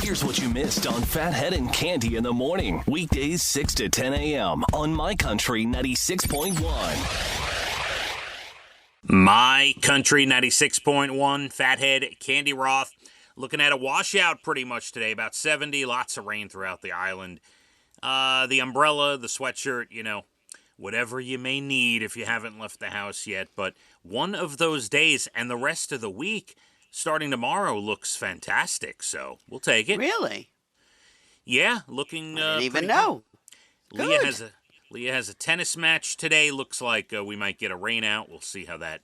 Here's what you missed on Phathead and Cande in the morning. Weekdays 6 to 10 a.m. on My Country 96.1. My Country 96.1, Phathead, Cande Roth. Looking at a washout pretty much today, about 70, lots of rain throughout the island. The umbrella, the sweatshirt, whatever you may need if you haven't left the house yet. But one of those days and the rest of the week, starting tomorrow, looks fantastic. So we'll take it. Really? Yeah, looking. I didn't even know. Leah has a tennis match today. Looks like we might get a rain out. We'll see how that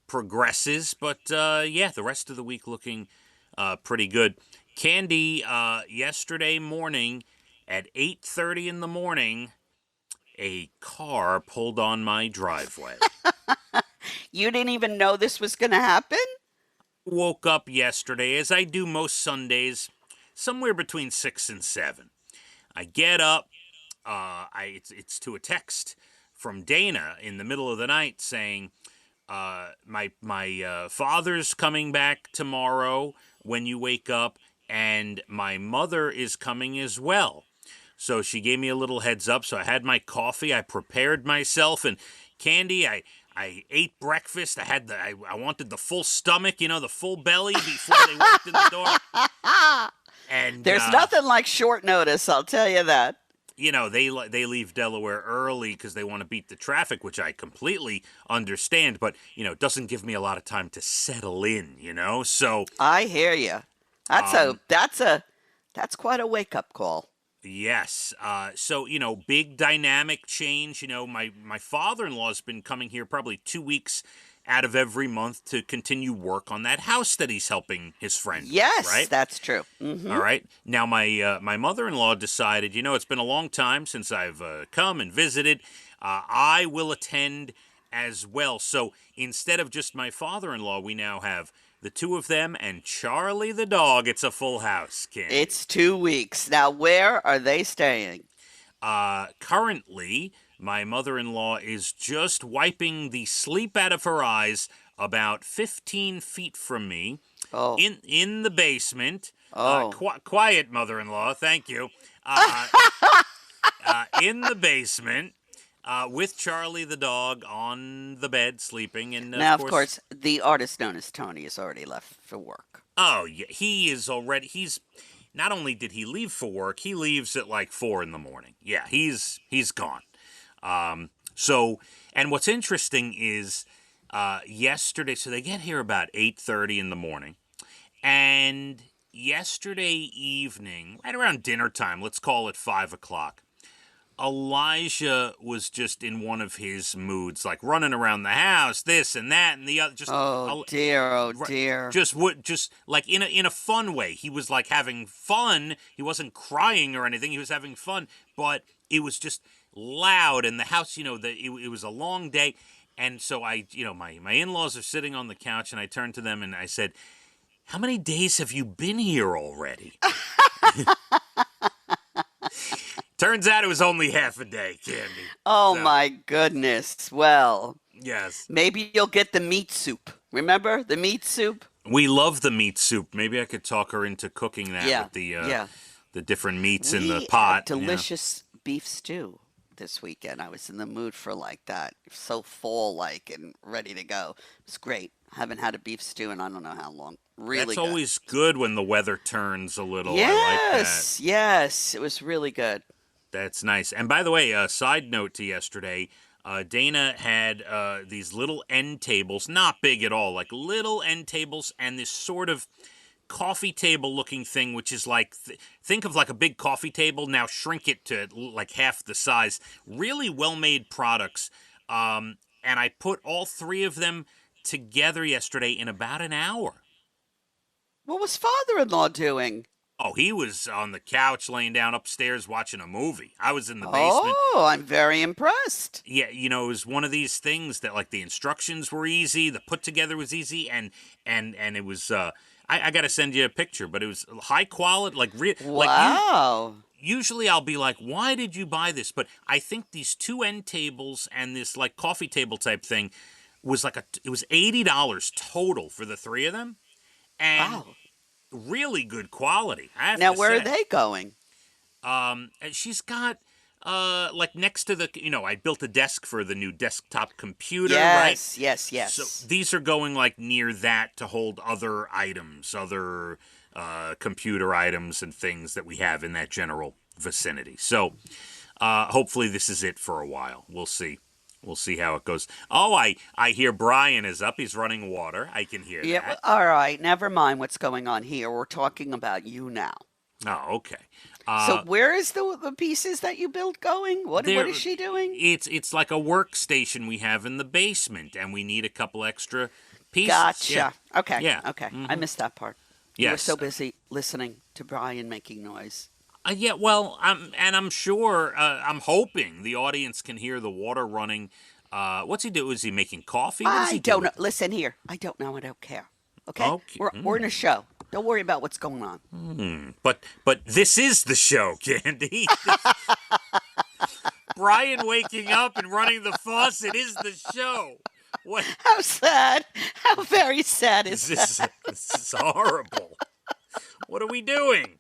progresses. But yeah, the rest of the week looking pretty good. Cande, yesterday morning at 8:30 in the morning, a car pulled on my driveway. You didn't even know this was going to happen? Woke up yesterday, as I do most Sundays, somewhere between 6 and 7. I get up. It's to a text from Dana in the middle of the night saying, my father's coming back tomorrow when you wake up, and my mother is coming as well. So she gave me a little heads up. So I had my coffee. I prepared myself, and Cande, I ate breakfast. I wanted the full stomach, the full belly before they walked in the door. And there's nothing like short notice, I'll tell you that. They leave Delaware early because they want to beat the traffic, which I completely understand. But it doesn't give me a lot of time to settle in. So I hear you. That's quite a wake up call. Yes. So, big dynamic change. My father-in-law has been coming here probably 2 weeks out of every month to continue work on that house that he's helping his friend. Yes, right? That's true. Mm-hmm. All right. Now, my mother-in-law decided, it's been a long time since I've come and visited. I will attend as well. So instead of just my father-in-law, we now have the two of them and Charlie the dog. It's a full house, Cande. It's 2 weeks. Now, where are they staying? Currently, my mother-in-law is just wiping the sleep out of her eyes about 15 feet from me. Oh. In the basement. Oh. Quiet, mother-in-law. Thank you. In the basement. With Charlie the dog on the bed sleeping. And now, of course, the artist known as Tony has already left for work. Oh, yeah. He's not only did he leave for work, he leaves at like 4 in the morning. Yeah, he's gone. So, and what's interesting is yesterday, so they get here about 8:30 in the morning. And yesterday evening, right around dinner time, let's call it 5 o'clock, Elijah was just in one of his moods, like running around the house, this and that and the other. Just oh dear. Just like in a fun way. He was like having fun. He wasn't crying or anything. He was having fun, but it was just loud. And the house, it was a long day, and so my in-laws are sitting on the couch, and I turned to them and I said, "How many days have you been here already?" Turns out it was only half a day, Cande. Oh, my goodness. Well, yes. Maybe you'll get the meat soup. Remember the meat soup? We love the meat soup. Maybe I could talk her into cooking that with the different meats in the pot. Delicious beef stew this weekend. I was in the mood for like that. So fall-like and ready to go. It was great. I haven't had a beef stew in I don't know how long. Really That's good. Always good when the weather turns a little. Yes, I like that. Yes. It was really good. That's nice. And by the way, a side note to yesterday, Dana had these little end tables, not big at all, like little end tables, and this sort of coffee table looking thing, which is like, think of like a big coffee table, now shrink it to like half the size. Really well-made products. And I put all three of them together yesterday in about an hour. What was father-in-law doing? Oh, he was on the couch laying down upstairs watching a movie. I was in the basement. Oh, I'm very impressed. Yeah, it was one of these things that like the instructions were easy, the put together was easy, and it was I got to send you a picture, but it was high quality, like wow. Usually I'll be like, why did you buy this? But I think these two end tables and this like coffee table type thing was like it was $80 total for the three of them. And wow. really good quality. I have Now, to where say. are they going? And she's got like next to the, I built a desk for the new desktop computer, right? Yes. So these are going like near that to hold other items, other computer items and things that we have in that general vicinity. So hopefully this is it for a while. We'll see. We'll see how it goes. Oh, I hear Brian is up. He's running water. I can hear Yeah, that. all right. Never mind what's going on here. We're talking about you now. Oh, okay. So where is the pieces that you built going? What is she doing? It's like a workstation we have in the basement, and we need a couple extra pieces. Gotcha. Yeah. Okay. Yeah. Okay. I missed that part. You were Yes. so busy listening to Brian making noise. Yeah. Well, I'm sure. I'm hoping the audience can hear the water running. What's he do? Is he making coffee? What is he I don't know. doing? Listen here. I don't know. I don't care. Okay. Okay. We're in a show. Don't worry about what's going on. But this is the show, Candy. Brian waking up and running the faucet is the show. What? How sad. How very sad is that? This is horrible. What are we doing?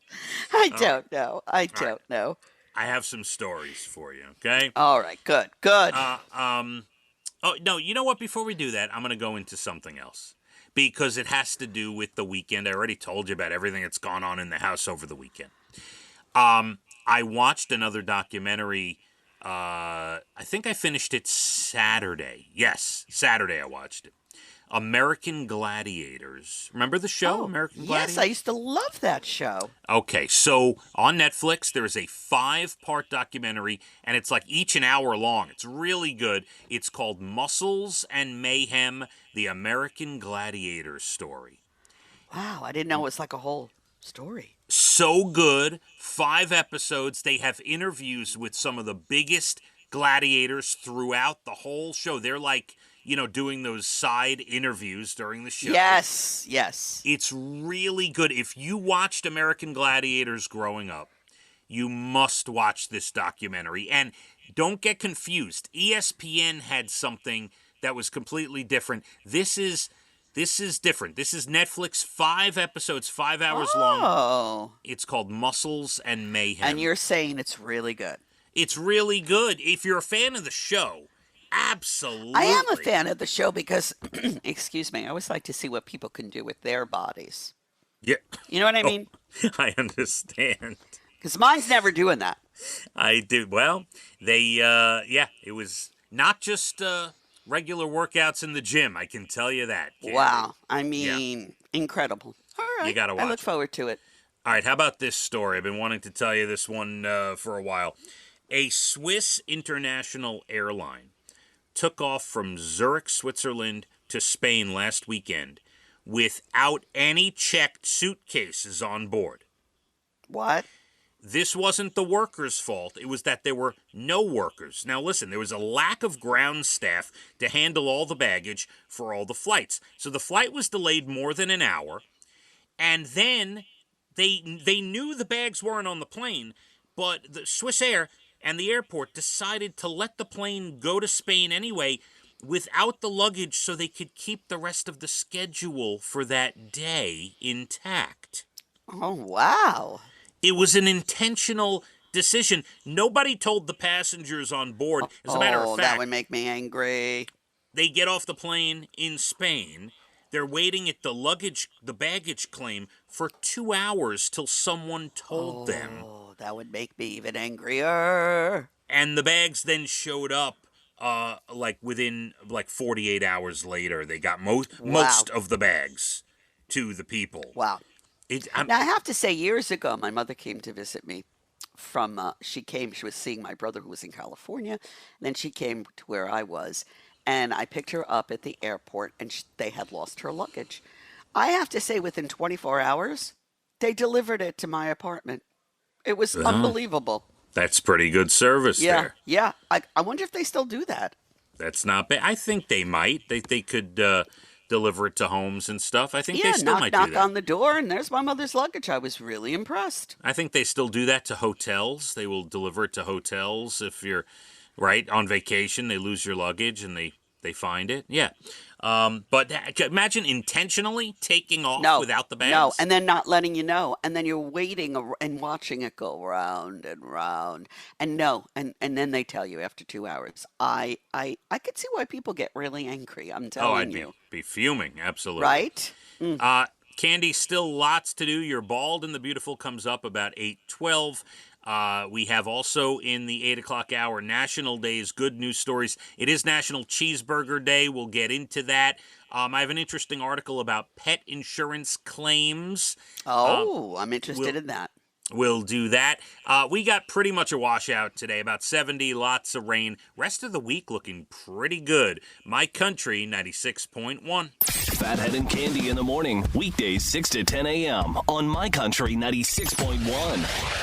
I don't know. I don't know. I have some stories for you, okay? All right. Good. Good. Oh, no, you know what? Before we do that, I'm going to go into something else. Because it has to do with the weekend. I already told you about everything that's gone on in the house over the weekend. I watched another documentary. I think I finished it Saturday. Yes, Saturday I watched it. American Gladiators. Remember the show, American Gladiators? Yes, I used to love that show. Okay, so on Netflix, there is a 5-part documentary, and it's like each an hour long. It's really good. It's called Muscles and Mayhem, the American Gladiators story. Wow, I didn't know it was like a whole story. So good. 5 episodes. They have interviews with some of the biggest gladiators throughout the whole show. They're like, doing those side interviews during the show. Yes. It's really good. If you watched American Gladiators growing up, you must watch this documentary. And don't get confused. ESPN had something that was completely different. This is different. This is Netflix, 5 episodes, 5 hours long. It's called Muscles and Mayhem. And you're saying it's really good. It's really good. If you're a fan of the show, absolutely. I am a fan of the show because, excuse me, I always like to see what people can do with their bodies. Yeah. You know what I mean? I understand. Because mine's never doing that. I do. Well, it was not just regular workouts in the gym. I can tell you that. Candy. Wow. I mean, incredible. All right. You gotta watch I look forward to it. All right. How about this story? I've been wanting to tell you this one for a while. A Swiss international airline took off from Zurich, Switzerland to Spain last weekend without any checked suitcases on board. What? This wasn't the workers' fault. It was that there were no workers. Now, listen, there was a lack of ground staff to handle all the baggage for all the flights. So the flight was delayed more than an hour. And then they knew the bags weren't on the plane, but the Swiss Air and the airport decided to let the plane go to Spain anyway without the luggage so they could keep the rest of the schedule for that day intact. Oh, wow. It was an intentional decision. Nobody told the passengers on board. As a matter of fact, that would make me angry. they get off the plane in Spain. They're waiting at the baggage claim for 2 hours till someone told them. Oh, that would make me even angrier. And the bags then showed up within 48 hours later. They got most of the bags to the people. Wow. Now, I have to say, years ago, my mother came to visit me she was seeing my brother who was in California. And then she came to where I was. And I picked her up at the airport, and they had lost her luggage. I have to say, within 24 hours, they delivered it to my apartment. It was unbelievable. That's pretty good service there. Yeah. I wonder if they still do that. That's not bad. I think they might. They could deliver it to homes and stuff. I think they still might do knock that. on the door, and there's my mother's luggage. I was really impressed. I think they still do that to hotels. They will deliver it to hotels if you're on vacation. They lose your luggage and they They find it, yeah. But imagine intentionally taking off without the bags. No, and then not letting you know, and then you're waiting and watching it go round and round, and then they tell you after 2 hours. I could see why people get really angry. I'm telling you. I'd be fuming, absolutely. Right? Cande, still lots to do. Your Bald and the Beautiful comes up about 8:12. We have also in the 8 o'clock hour National Days good news stories. It is National Cheeseburger Day. We'll get into that. I have an interesting article about pet insurance claims. I'm interested in that. We'll do that. We got pretty much a washout today, about 70, lots of rain. Rest of the week looking pretty good. My Country 96.1. Phathead and Cande in the morning, weekdays 6 to 10 a.m. on My Country 96.1.